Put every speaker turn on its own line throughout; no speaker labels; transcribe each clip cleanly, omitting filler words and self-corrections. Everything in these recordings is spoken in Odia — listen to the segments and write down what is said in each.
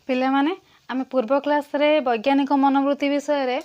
पिला माने आमे पूर्व क्लास रे वैज्ञानिक मनोवृत्ति विषय रे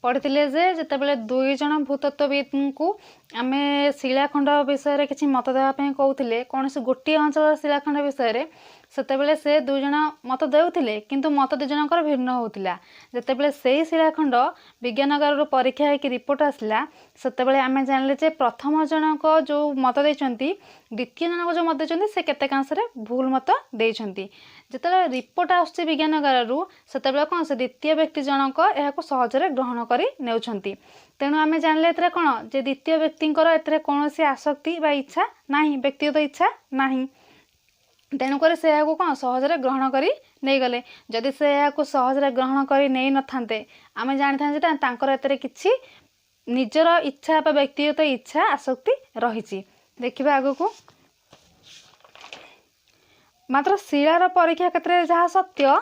पढ़िथिले जे जेतेबेले दुई जण भूतत्वविद को आमे शिलाखंड विषय रे किछि मत देवा पय कहउथिले कोनसे गोटी अंचल शिलाखंड विषय रे सेतेबेले से दुई जण मत देउथिले किंतु मत दुई जनकर भिन्न होउथिला। जेतेबेले सेही शिलाखंड विज्ञानगार रो परीक्षा हेकि रिपोर्ट आसला सेतेबेले आमे जानले जे प्रथम जनक जो मत देइचंती द्वितीय जनक जो मत देइचंती से केते कांस रे भूल मत देइचंती। जेतेबेले रिपोर्ट आसछि विज्ञानगार रु सेतेबेले कोन से द्वितीय व्यक्ति जनक एहाको सहजरे ग्रहण करी नेउछंती। तेणु आमे जानले एतरे कोन जे द्वितीय व्यक्तिंकर एतरे कोनोसी आसक्ति बा इच्छा नाही, व्यक्तिगत इच्छा नाही। तेणुकर से यहाँ कौन सहजरे ग्रहण करी नहीं गले। जदि से यहाँ सहजरे ग्रहण करी नहीं न थांते आमे जानि थांते जे तांकर एतरे किछि निजर इच्छा बा व्यक्तिगत इच्छा आसक्ति रहिछि। देखिबा आगो को मात्र शिलार परीक्षा क्षेत्र में जहाँ सत्य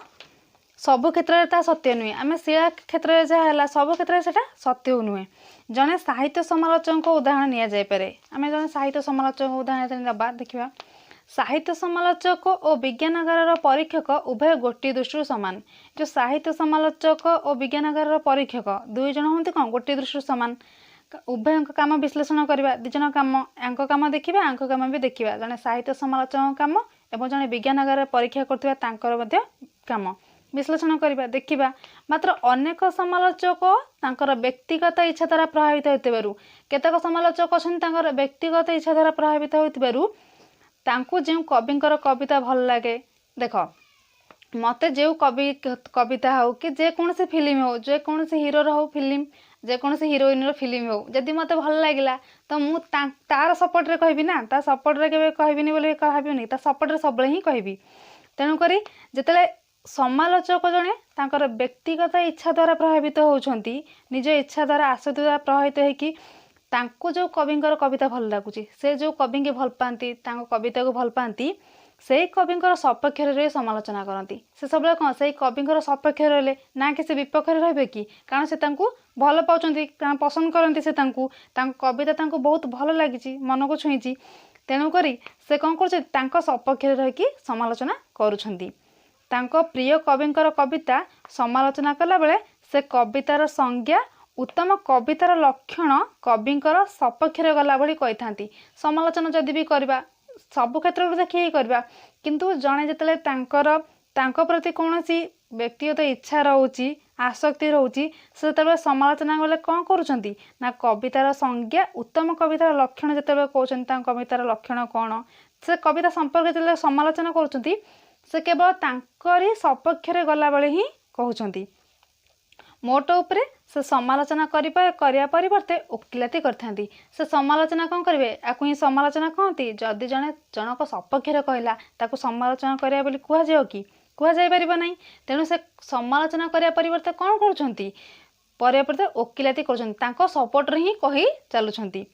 सबु क्षेत्र में सत्य नुहे। आम शिला क्षेत्र में जहाँ है सबु क्षेत्र में सेटा सत्य नुहे। जड़े साहित्य समालोचक उदाहरण नि जापे। आम जड़े साहित्य समालोचक उदाहरण दबा देखिबा। साहित्य समालोचक और विज्ञानगार परीक्षक उभय गोटे दृष्टि सामान। जो साहित्य समालोचक और विज्ञानगार परीक्षक दुई जन होती कौन गोटे दृष्टि सामान। उभय काम विश्लेषण करवा दिजन काम यांक काम देखिबा यांक काम भी देखिबा। जड़े साहित्य समालोचक काम एवं जड़े विज्ञानगार परीक्षा करथिबा तांकर मध्य काम विश्लेषण करवा देखिबा। मात्र अनेक समालोचक तांकर व्यक्तिगत इच्छा द्वारा प्रभावित होतिबारु केतेक समालोचक अछन तांकर व्यक्तिगत इच्छा द्वारा प्रभावित होतिबारु तांकु जे कविंकर कविता भल लगे। देख मते जो कविता हो कि जे कौन से फिल्म हो जे कौन से हीरो हो फिल्म जे कौन से हिरोइन फिल्म हो जदि मते भल लागिला तो मु तार सपोर्ट रे कहबी ना। ता सपोर्ट रे केबे कहबिनी बोले कहबिनी ता सपोर्ट रे सबले ही कहबी। तेणु करी जेतेले समालोचक जने तांकर व्यक्तिगत इच्छा द्वारा प्रभावित होउछंती निज इच्छा द्वारा आसक्ति द्वारा प्रभावित हेकि तांको जो कविंकर कविता भल लागुची से जो कवि के भल पाती कविता को भल पाती से कविंकर सपक्ष रे समालोचना करती। से सब कौन से कविंकर सपक्ष रहे ना कि से विपक्ष रहे कि कारण से भल पाँच पसंद करती से कविता तांको बहुत भल लगी मन को छुईची। तेणुक से कौन कर सपक्ष रही समालोचना करुछंती। तांको प्रिय कविंकर कविता समालोचना कला बेले से कवितार संज्ञा उत्तम कवितार लक्षण कविंकर सपक्ष गला भली कही था। समालोचना जदि भी करवा सबु क्षेत्र देखिए करवा किंतु जड़े जिते तांको प्रति कौन सी व्यक्तिगत इच्छा रोची आसक्ति रोची से समालोचना गले कौन करुँच ना कवितार संज्ञा उत्तम कवितार लक्षण जिते कहते कवितार लक्षण कौन से कविता संपर्क जो समालोचना करुँच से केवल तांकरी सपक्ष गला बेले ही कहते। मोट उपरे से समालोचना करिया परिवर्ते ओकिलाती करथांती। से समालोचना कौन करेंगे आपको ही समालोचना कहती। जदि जड़े जनक सपक्ष कहला ताको समालोचना करिया बोली कुहा जाओ कि कुहा जाय परिबो नहीं। तेणु से समालोचना करिया परिवर्ते कौन करुछंती परिवर्ते ओकिलाती करुछंती तांको सपोर्ट रे ही कही चलुछंती।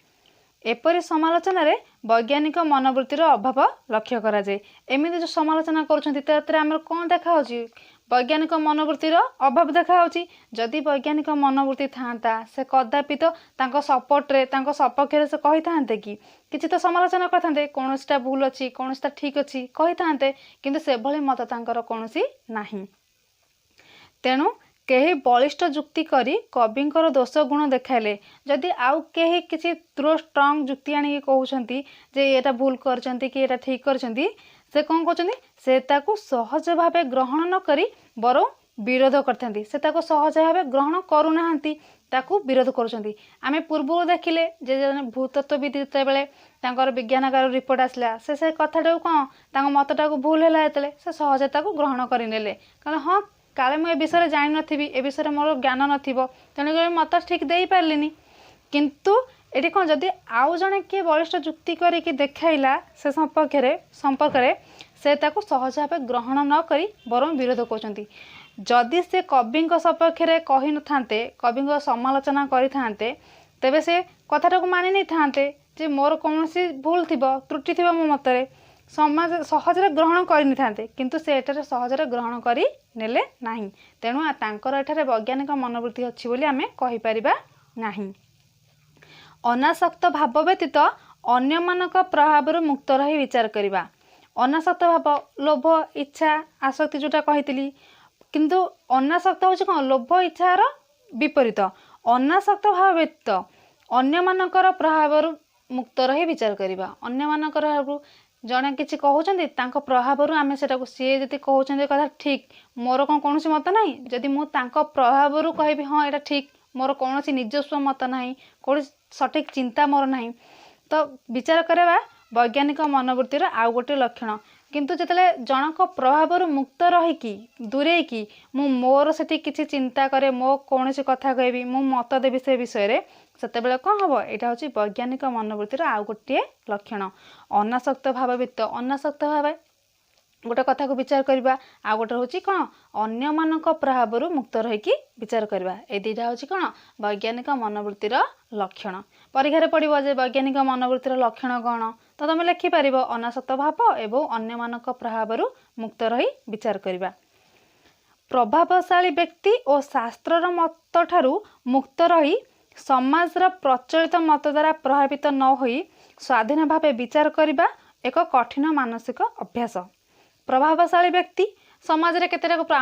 एपरि समालोचना रे वैज्ञानिक मनोवृत्तिर अभाव लक्ष्य करा जाए। एमिति जो समालोचना करुछंती तेरे आमर कौन देखा होची वैज्ञानिक मनोवृत्तिर अभाव देखा होची। जदि वैज्ञानिक मनोवृत्ति थांता से कदापि तो तांको सपोर्ट रे तांको सपक्ष रे से कही थांते कि किछि तो समालोचना करथांते कोनोटा भूल अछि कोनोटा ठीक अछि कही थांते किंतु से भली मत तांकर कोनोसी नाही। तेणु केही बलिष्ठ जुक्ति करी कविंकर दोष गुण देखाइले जदि आउ केही किछि त्रो स्ट्रांग जुक्ति आनी कहउछंती जे एटा भूल करचंती कि एटा ठीक करचंती से कौन कहते से ताकू सहज भावे ग्रहण न करी बरं विरोध करथांती। से ताकू सहज भावे ग्रहण करूनाहांती ताकू विरोध करुछंती। आमे पूर्व देखिले जे जने भूतत्वविद जते बेले तांकर विज्ञानगार रिपोर्ट आसला से कथाटा कौन तांको मतटा को भूल हैला एतले से सहज ताकू ग्रहण करि नेले कारण हाँ काले मु ए विषय जानि नथिबी ए विषय मोर ज्ञान नथिबो तेणु मत ठीक देई पारलिनी। किंतु एटी कौन जदि आउ जने किए बलिष्ठ जुक्ति करिकी देखाइला से संपर्क से ताको सहज भावे ग्रहण न करी बरं विरोध करछंती। जदि से कविंक सपक्ष कही न थांते कविंक समालोचना करि थांते तेबे से कथाटा को मानि नहीं थांते जे मोर कौनसी भूल थिबो त्रुटि थिबो मो मतरे समाज सहजरे ग्रहण करि थांते किंतु से एटारे सहजरे ग्रहण करि नेले नाही। तेणु तांकर एठारे वैज्ञानिक मनोवृत्ति अछि बोली आमे कहि परिबा नाही। अनासक्त भाव व्यतीत अन्य मानक प्रभाव मुक्त रही विचार करिबा ଅନାସକ୍ତ ଭାବ ଲୋଭ ଇଚ୍ଛା ଆସକ୍ତି ଯୋଉଟା କହିଥିଲି, କିନ୍ତୁ ଅନାସକ୍ତ ହେଉଛି କ'ଣ ଲୋଭ ଇଚ୍ଛାର ବିପରୀତ। ଅନାସକ୍ତ ଭାବ ବ୍ୟତୀତ ଅନ୍ୟମାନଙ୍କର ପ୍ରଭାବରୁ ମୁକ୍ତ ରହି ବିଚାର କରିବା। ଅନ୍ୟମାନଙ୍କର ଜଣେ କିଛି କହୁଛନ୍ତି ତାଙ୍କ ପ୍ରଭାବରୁ ଆମେ ସେଟାକୁ, ସିଏ ଯଦି କହୁଛନ୍ତି କଥା ଠିକ୍, ମୋର କ'ଣ କୌଣସି ମତ ନାହିଁ, ଯଦି ମୁଁ ତାଙ୍କ ପ୍ରଭାବରୁ କହିବି ହଁ ଏଇଟା ଠିକ୍, ମୋର କୌଣସି ନିଜସ୍ୱ ମତ ନାହିଁ, କୌଣସି ସଠିକ୍ ଚିନ୍ତା ମୋର ନାହିଁ, ତ ବିଚାର କରିବା ବୈଜ୍ଞାନିକ ମନୋବୃତ୍ତିର ଆଉ ଗୋଟେ ଲକ୍ଷଣ। କିନ୍ତୁ ଯେତେବେଳେ ଜଣଙ୍କ ପ୍ରଭାବରୁ ମୁକ୍ତ ରହିକି ଦୂରେଇକି ମୁଁ ମୋର ସେଠି କିଛି ଚିନ୍ତା କରେ, ମୋ କୌଣସି କଥା କହିବି, ମୁଁ ମତ ଦେବି ସେ ବିଷୟରେ, ସେତେବେଳେ କ'ଣ ହେବ, ଏଇଟା ହେଉଛି ବୈଜ୍ଞାନିକ ମନୋବୃତ୍ତିର ଆଉ ଗୋଟିଏ ଲକ୍ଷଣ। ଅନାସକ୍ତ ଭାବ ବ୍ୟତୀତ ଅନାସକ୍ତ ଭାବେ ଗୋଟେ କଥାକୁ ବିଚାର କରିବା, ଆଉ ଗୋଟେ ହେଉଛି କ'ଣ ଅନ୍ୟମାନଙ୍କ ପ୍ରଭାବରୁ ମୁକ୍ତ ରହିକି ବିଚାର କରିବା। ଏ ଦୁଇଟା ହେଉଛି କ'ଣ ବୈଜ୍ଞାନିକ ମନୋବୃତ୍ତିର ଲକ୍ଷଣ। ପରୀକ୍ଷାରେ ପଡ଼ିବ ଯେ ବୈଜ୍ଞାନିକ ମନୋବୃତ୍ତିର ଲକ୍ଷଣ କ'ଣ, ତ ତୁମେ ଲେଖିପାରିବ ଅନାସକ୍ତ ଭାବ ଏବଂ ଅନ୍ୟମାନଙ୍କ ପ୍ରଭାବରୁ ମୁକ୍ତ ରହି ବିଚାର କରିବା। ପ୍ରଭାବଶାଳୀ ବ୍ୟକ୍ତି ଓ ଶାସ୍ତ୍ରର ମତଠାରୁ ମୁକ୍ତ ରହି ସମାଜର ପ୍ରଚଳିତ ମତ ଦ୍ୱାରା ପ୍ରଭାବିତ ନ ହୋଇ ସ୍ୱାଧୀନ ଭାବେ ବିଚାର କରିବା ଏକ କଠିନ ମାନସିକ ଅଭ୍ୟାସ। ପ୍ରଭାବଶାଳୀ ବ୍ୟକ୍ତି ସମାଜରେ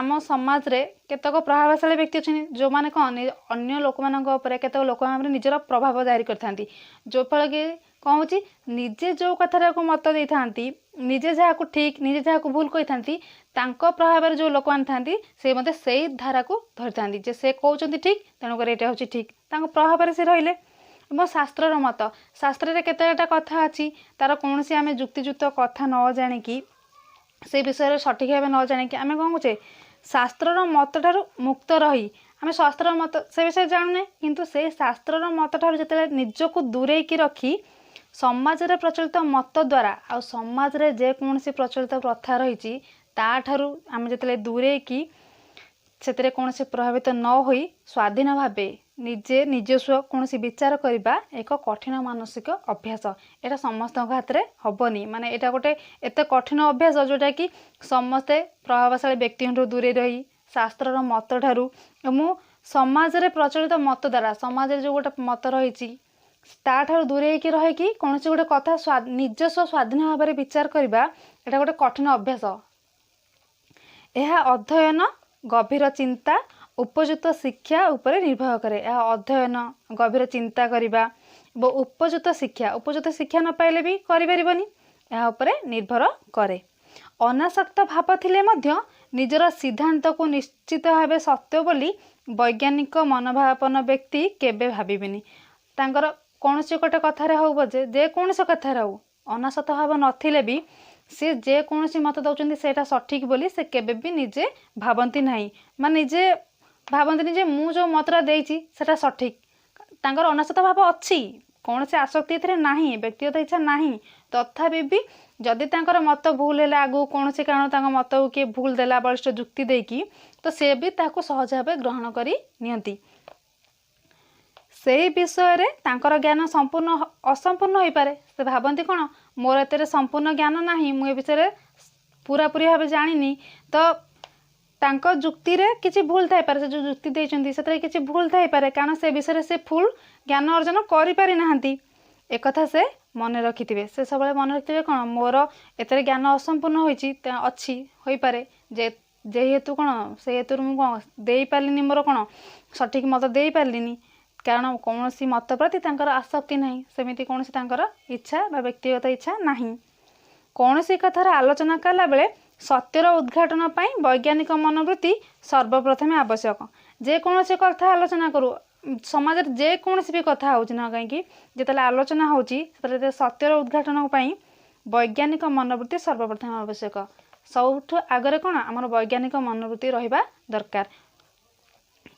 ଆମ ସମାଜରେ କେତେକ ପ୍ରଭାବଶାଳୀ ବ୍ୟକ୍ତି ଅଛନ୍ତି ଯେଉଁମାନେ କ'ଣ ଅନ୍ୟ ଲୋକମାନଙ୍କ ଉପରେ, କେତେକ ଲୋକମାନଙ୍କ ଉପରେ ନିଜର ପ୍ରଭାବ ଜାରି କରିଥାନ୍ତି, ଯେଉଁଫଳରେ କ'ଣ ହେଉଛି ନିଜେ ଯେଉଁ କଥାଟାକୁ ମତ ଦେଇଥାନ୍ତି, ନିଜେ ଯାହାକୁ ଠିକ୍ ନିଜେ ଯାହାକୁ ଭୁଲ କହିଥାନ୍ତି, ତାଙ୍କ ପ୍ରଭାବରେ ଯେଉଁ ଲୋକମାନେ ଥାନ୍ତି ସେ ମଧ୍ୟ ସେଇ ଧାରାକୁ ଧରିଥାନ୍ତି ଯେ ସେ କହୁଛନ୍ତି ଠିକ୍, ତେଣୁକରି ଏଇଟା ହେଉଛି ଠିକ୍, ତାଙ୍କ ପ୍ରଭାବରେ ସେ ରହିଲେ। ଏବଂ ଶାସ୍ତ୍ରର ମତ, ଶାସ୍ତ୍ରରେ କେତେଟା କଥା ଅଛି, ତାର କୌଣସି ଆମେ ଯୁକ୍ତିଯୁକ୍ତ କଥା ନ ଜାଣିକି, ସେ ବିଷୟରେ ସଠିକ୍ ଭାବେ ନ ଜାଣିକି ଆମେ କ'ଣ କରୁଛେ, ଶାସ୍ତ୍ରର ମତଠାରୁ ମୁକ୍ତ ରହି ଆମେ ଶାସ୍ତ୍ରର ମତ ସେ ବିଷୟରେ ଜାଣୁନେ, କିନ୍ତୁ ସେଇ ଶାସ୍ତ୍ରର ମତଠାରୁ ଯେତେବେଳେ ନିଜକୁ ଦୂରେଇକି ରଖି ସମାଜରେ ପ୍ରଚଳିତ ମତ ଦ୍ୱାରା ଆଉ ସମାଜରେ ଯେକୌଣସି ପ୍ରଚଳିତ ପ୍ରଥା ରହିଛି ତାଠାରୁ ଆମେ ଯେତେବେଳେ ଦୂରେଇକି ସେଥିରେ କୌଣସି ପ୍ରଭାବିତ ନ ହୋଇ ସ୍ୱାଧୀନ ଭାବେ ନିଜେ ନିଜସ୍ୱ କୌଣସି ବିଚାର କରିବା ଏକ କଠିନ ମାନସିକ ଅଭ୍ୟାସ। ଏଇଟା ସମସ୍ତଙ୍କ ହାତରେ ହେବନି, ମାନେ ଏଇଟା ଗୋଟେ ଏତେ କଠିନ ଅଭ୍ୟାସ ଯେଉଁଟାକି ସମସ୍ତେ ପ୍ରଭାବଶାଳୀ ବ୍ୟକ୍ତିଙ୍କଠୁ ଦୂରେଇ ରହି ଶାସ୍ତ୍ରର ମତଠାରୁ ଏବଂ ସମାଜରେ ପ୍ରଚଳିତ ମତ ଦ୍ୱାରା ସମାଜରେ ଯେଉଁ ଗୋଟେ ମତ ରହିଛି ତାଠାରୁ ଦୂରେଇକି ରହିକି କୌଣସି ଗୋଟେ କଥା ନିଜସ୍ୱ ସ୍ୱାଧୀନ ଭାବରେ ବିଚାର କରିବା, ଏଇଟା ଗୋଟେ କଠିନ ଅଭ୍ୟାସ। ଏହା ଅଧ୍ୟୟନ, ଗଭୀର ଚିନ୍ତା, ଉପଯୁକ୍ତ ଶିକ୍ଷା ଉପରେ ନିର୍ଭର କରେ। ଏହା ଅଧ୍ୟୟନ, ଗଭୀର ଚିନ୍ତା କରିବା ଏବଂ ଉପଯୁକ୍ତ ଶିକ୍ଷା ନ ପାଇଲେ ବି କରିପାରିବନି, ଏହା ଉପରେ ନିର୍ଭର କରେ। ଅନାସକ୍ତ ଭାବ ଥିଲେ ମଧ୍ୟ ନିଜର ସିଦ୍ଧାନ୍ତକୁ ନିଶ୍ଚିତ ଭାବେ ସତ୍ୟ ବୋଲି ବୈଜ୍ଞାନିକ ମନୋଭାବାପନ୍ନ ବ୍ୟକ୍ତି କେବେ ଭାବିବେନି। ତାଙ୍କର କୌଣସି ଗୋଟେ କଥାରେ ହେଉ ପଛେ, ଯେକୌଣସି କଥାରେ ହେଉ, ଅନାସକ୍ତ ଭାବ ନଥିଲେ ବି ସେ ଯେକୌଣସି ମତ ଦେଉଛନ୍ତି ସେଇଟା ସଠିକ୍ ବୋଲି ସେ କେବେ ବି ନିଜେ ଭାବନ୍ତି ନାହିଁ, ମାନେ ନିଜେ ଭାବନ୍ତିନି ଯେ ମୁଁ ଯେଉଁ ମତଟା ଦେଇଛି ସେଟା ସଠିକ୍। ତାଙ୍କର ଅନାସକ୍ତ ଭାବ ଅଛି, କୌଣସି ଆସକ୍ତି ଏଥିରେ ନାହିଁ, ବ୍ୟକ୍ତିଗତ ଇଚ୍ଛା ନାହିଁ, ତଥାପି ବି ଯଦି ତାଙ୍କର ମତ ଭୁଲ ହେଲା, ଆଗକୁ କୌଣସି କାରଣ ତାଙ୍କ ମତକୁ କିଏ ଭୁଲ ଦେଲା ବଳିଷ୍ଠ ଯୁକ୍ତି ଦେଇକି, ତ ସେ ବି ତାକୁ ସହଜ ଭାବେ ଗ୍ରହଣ କରି ନିଅନ୍ତି। ସେହି ବିଷୟରେ ତାଙ୍କର ଜ୍ଞାନ ସମ୍ପୂର୍ଣ୍ଣ ଅସମ୍ପୂର୍ଣ୍ଣ ହୋଇପାରେ। ସେ ଭାବନ୍ତି କ'ଣ ମୋର ଏଥିରେ ସମ୍ପୂର୍ଣ୍ଣ ଜ୍ଞାନ ନାହିଁ, ମୁଁ ଏ ବିଷୟରେ ପୁରାପୁରି ଭାବେ ଜାଣିନି, ତ ତାଙ୍କ ଯୁକ୍ତିରେ କିଛି ଭୁଲ ଥାଇପାରେ, ସେ ଯେଉଁ ଯୁକ୍ତି ଦେଇଛନ୍ତି ସେଥିରେ କିଛି ଭୁଲ ଥାଇପାରେ, କାରଣ ସେ ବିଷୟରେ ସେ ଫୁଲ୍ ଜ୍ଞାନ ଅର୍ଜନ କରିପାରି ନାହାନ୍ତି। ଏକଥା ସେ ମନେ ରଖିଥିବେ, ସେ ସବୁବେଳେ ମନେ ରଖିଥିବେ କ'ଣ ମୋର ଏଥିରେ ଜ୍ଞାନ ଅସମ୍ପୂର୍ଣ୍ଣ ହୋଇପାରେ, ଯେହେତୁ କ'ଣ ସେ ହେତୁରୁ ମୁଁ କ'ଣ ଦେଇପାରିଲିନି, ମୋର କ'ଣ ସଠିକ୍ ମତ ଦେଇପାରିଲିନି, କାରଣ କୌଣସି ମତ ପ୍ରତି ତାଙ୍କର ଆସକ୍ତି ନାହିଁ, ସେମିତି କୌଣସି ତାଙ୍କର ଇଚ୍ଛା ବା ବ୍ୟକ୍ତିଗତ ଇଚ୍ଛା ନାହିଁ। କୌଣସି କଥାର ଆଲୋଚନା କଲାବେଳେ ସତ୍ୟର ଉଦ୍ଘାଟନ ପାଇଁ ବୈଜ୍ଞାନିକ ମନୋବୃତ୍ତି ସର୍ବପ୍ରଥମେ ଆବଶ୍ୟକ। ଯେକୌଣସି କଥା ଆଲୋଚନା କରୁ, ସମାଜରେ ଯେକୌଣସି ବି କଥା ହେଉଛି ନା କାହିଁକି, ଯେତେବେଳେ ଆଲୋଚନା ହେଉଛି ସେତେବେଳେ ସତ୍ୟର ଉଦ୍ଘାଟନ ପାଇଁ ବୈଜ୍ଞାନିକ ମନୋବୃତ୍ତି ସର୍ବପ୍ରଥମେ ଆବଶ୍ୟକ। ସବୁଠୁ ଆଗରେ କ'ଣ ଆମର ବୈଜ୍ଞାନିକ ମନୋବୃତ୍ତି ରହିବା ଦରକାର।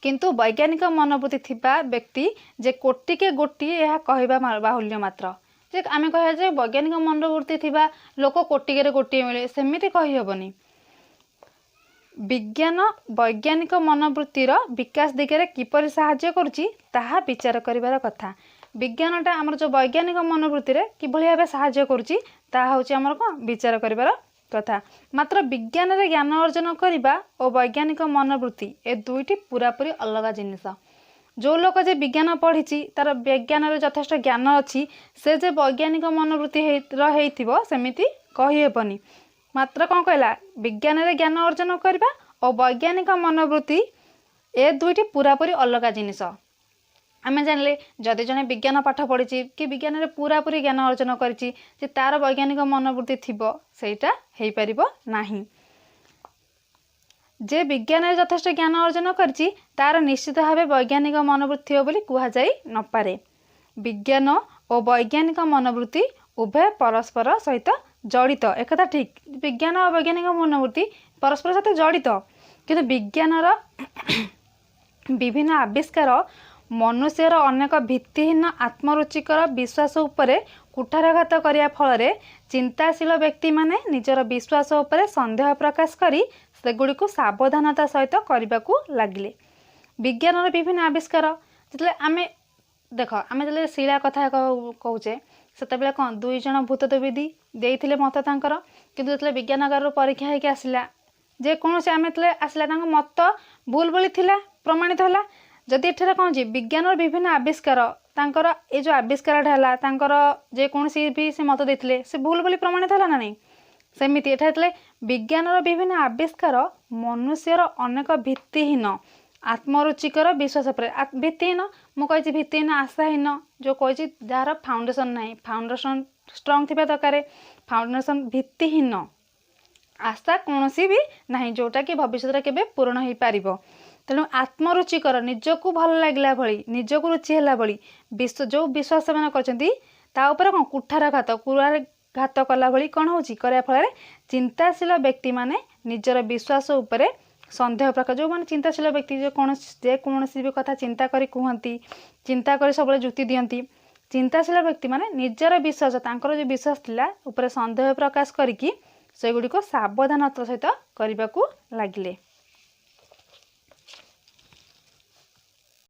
କିନ୍ତୁ ବୈଜ୍ଞାନିକ ମନୋବୃତ୍ତି ଥିବା ବ୍ୟକ୍ତି ଯେ କୋଟିକେ ଗୋଟିଏ, ଏହା କହିବା ବାହୁଲ୍ୟ ମାତ୍ର। ଯେ ଆମେ କହିବା ଯେ ବୈଜ୍ଞାନିକ ମନୋବୃତ୍ତି ଥିବା ଲୋକ କୋଟିକରେ ଗୋଟିଏ ମିଳେ, ସେମିତି କହିହେବନି। ବିଜ୍ଞାନ ବୈଜ୍ଞାନିକ ମନୋବୃତ୍ତିର ବିକାଶ ଦିଗରେ କିପରି ସାହାଯ୍ୟ କରୁଛି ତାହା ବିଚାର କରିବାର କଥା। ବିଜ୍ଞାନଟା ଆମର ଯେଉଁ ବୈଜ୍ଞାନିକ ମନୋବୃତ୍ତିରେ କିଭଳି ଭାବେ ସାହାଯ୍ୟ କରୁଛି ତାହା ହେଉଛି ଆମର କ'ଣ ବିଚାର କରିବାର କଥା। ମାତ୍ର ବିଜ୍ଞାନରେ ଜ୍ଞାନ ଅର୍ଜନ କରିବା ଓ ବୈଜ୍ଞାନିକ ମନୋବୃତ୍ତି ଏ ଦୁଇଟି ପୁରାପୁରି ଅଲଗା ଜିନିଷ। ଯେଉଁ ଲୋକ ଯେ ବିଜ୍ଞାନ ପଢ଼ିଛି, ତାର ବିଜ୍ଞାନରେ ଯଥେଷ୍ଟ ଜ୍ଞାନ ଅଛି, ସେ ଯେ ବୈଜ୍ଞାନିକ ମନୋବୃତ୍ତି ହେଇଥିବ ସେମିତି କହିହେବନି। ମାତ୍ର କ'ଣ କହିଲା, ବିଜ୍ଞାନରେ ଜ୍ଞାନ ଅର୍ଜନ କରିବା ଓ ବୈଜ୍ଞାନିକ ମନୋବୃତ୍ତି ଏ ଦୁଇଟି ପୁରାପୁରି ଅଲଗା ଜିନିଷ। ଆମେ ଜାଣିଲେ ଯଦି ଜଣେ ବିଜ୍ଞାନ ପାଠ ପଢ଼ିଛି କି ବିଜ୍ଞାନରେ ପୁରାପୁରି ଜ୍ଞାନ ଅର୍ଜନ କରିଛି ଯେ ତାର ବୈଜ୍ଞାନିକ ମନୋବୃତ୍ତି ଥିବ, ସେଇଟା ହେଇପାରିବ ନାହିଁ। ଯେ ବିଜ୍ଞାନରେ ଯଥେଷ୍ଟ ଜ୍ଞାନ ଅର୍ଜନ କରିଛି ତାର ନିଶ୍ଚିତ ଭାବେ ବୈଜ୍ଞାନିକ ମନୋବୃତ୍ତି ଥିବ ବୋଲି କୁହାଯାଇ ନପାରେ। ବିଜ୍ଞାନ ଓ ବୈଜ୍ଞାନିକ ମନୋବୃତ୍ତି ଉଭୟ ପରସ୍ପର ସହିତ ଜଡ଼ିତ, ଏକଥା ଠିକ୍। ବିଜ୍ଞାନ ଓ ବୈଜ୍ଞାନିକ ମନୋବୃତ୍ତି ପରସ୍ପର ସହିତ ଜଡ଼ିତ, କିନ୍ତୁ ବିଜ୍ଞାନର ବିଭିନ୍ନ ଆବିଷ୍କାର ମନୁଷ୍ୟର ଅନେକ ଭିତ୍ତିହୀନ ଆତ୍ମରୁଚିକର ବିଶ୍ୱାସ ଉପରେ କୁଠାରଘାତ କରିବା ଫଳରେ ଚିନ୍ତାଶୀଳ ବ୍ୟକ୍ତିମାନେ ନିଜର ବିଶ୍ୱାସ ଉପରେ ସନ୍ଦେହ ପ୍ରକାଶ କରି ସେଗୁଡ଼ିକୁ ସାବଧାନତା ସହିତ କରିବାକୁ ଲାଗିଲେ। ବିଜ୍ଞାନର ବିଭିନ୍ନ ଆବିଷ୍କାର ଯେତେବେଳେ ଆମେ ଯେତେବେଳେ ଶିଳା କଥା କହୁଛେ, ସେତେବେଳେ କ'ଣ 2 ଜଣ ଭୂତତ୍ତ୍ୱବିଦ୍ ଦେଇଥିଲେ ମତ ତାଙ୍କର, କିନ୍ତୁ ଯେତେବେଳେ ବିଜ୍ଞାନଗାରରୁ ପରୀକ୍ଷା ହେଇକି ଆସିଲା, ଯେକୌଣସି ଆମେ ଯେତେବେଳେ ଆସିଲା ତାଙ୍କ ମତ ଭୁଲ ବୋଲି ଥିଲା, ପ୍ରମାଣିତ ହେଲା। ଯଦି ଏଠାରେ କ'ଣ ଅଛି, ବିଜ୍ଞାନର ବିଭିନ୍ନ ଆବିଷ୍କାର ତାଙ୍କର ଏ ଯେଉଁ ଆବିଷ୍କାରଟା ହେଲା ତାଙ୍କର ଯେକୌଣସି ବି ସେ ମତ ଦେଇଥିଲେ ସେ ଭୁଲ ବୋଲି ପ୍ରମାଣିତ ହେଲା ନା ନାହିଁ। ସେମିତି ଏଠାରେ ଯେତେବେଳେ ବିଜ୍ଞାନର ବିଭିନ୍ନ ଆବିଷ୍କାର ମନୁଷ୍ୟର ଅନେକ ଭିତ୍ତିହୀନ ଆତ୍ମରୁଚିକର ବିଶ୍ୱାସ ଉପରେ, ଭିତ୍ତିହୀନ ମୁଁ କହିଛି ଭିତ୍ତିହୀନ ଆଶାହୀନ, ଯେଉଁ କହିଛି ଯାହାର ଫାଉଣ୍ଡେସନ୍ ନାହିଁ, ଫାଉଣ୍ଡେସନ୍ ଷ୍ଟ୍ରଙ୍ଗ ଥିବା ଦରକାର, ଫାଉଣ୍ଡେସନ୍ ଭିତ୍ତିହୀନ ଆଶା କୌଣସି ବି ନାହିଁ ଯେଉଁଟାକି ଭବିଷ୍ୟତରେ କେବେ ପୂରଣ ହେଇପାରିବ। ତେଣୁ ଆତ୍ମରୁଚିକର ନିଜକୁ ଭଲ ଲାଗିଲା ଭଳି, ନିଜକୁ ରୁଚି ହେଲା ଭଳି ଯେଉଁ ବିଶ୍ୱାସ ସେମାନେ କରିଛନ୍ତି ତା ଉପରେ କ'ଣ କୁଠାରଘାତ କଲା ଭଳି କ'ଣ ହେଉଛି, କରିବା ଫଳରେ ଚିନ୍ତାଶୀଳ ବ୍ୟକ୍ତିମାନେ ନିଜର ବିଶ୍ୱାସ ଉପରେ ସନ୍ଦେହ ପ୍ରକାଶ, ଯେଉଁମାନେ ଚିନ୍ତାଶୀଳ ବ୍ୟକ୍ତି ଯେକୌଣସି ବି କଥା ଚିନ୍ତା କରି କୁହନ୍ତି, ଚିନ୍ତା କରି ସବୁବେଳେ ଯୁକ୍ତି ଦିଅନ୍ତି, ଚିନ୍ତାଶୀଳ ବ୍ୟକ୍ତିମାନେ ନିଜର ବିଶ୍ୱାସ, ତାଙ୍କର ଯେଉଁ ବିଶ୍ୱାସ ଥିଲା ଉପରେ ସନ୍ଦେହ ପ୍ରକାଶ କରିକି ସେଗୁଡ଼ିକୁ ସାବଧାନତାର ସହିତ କରିବାକୁ ଲାଗିଲେ।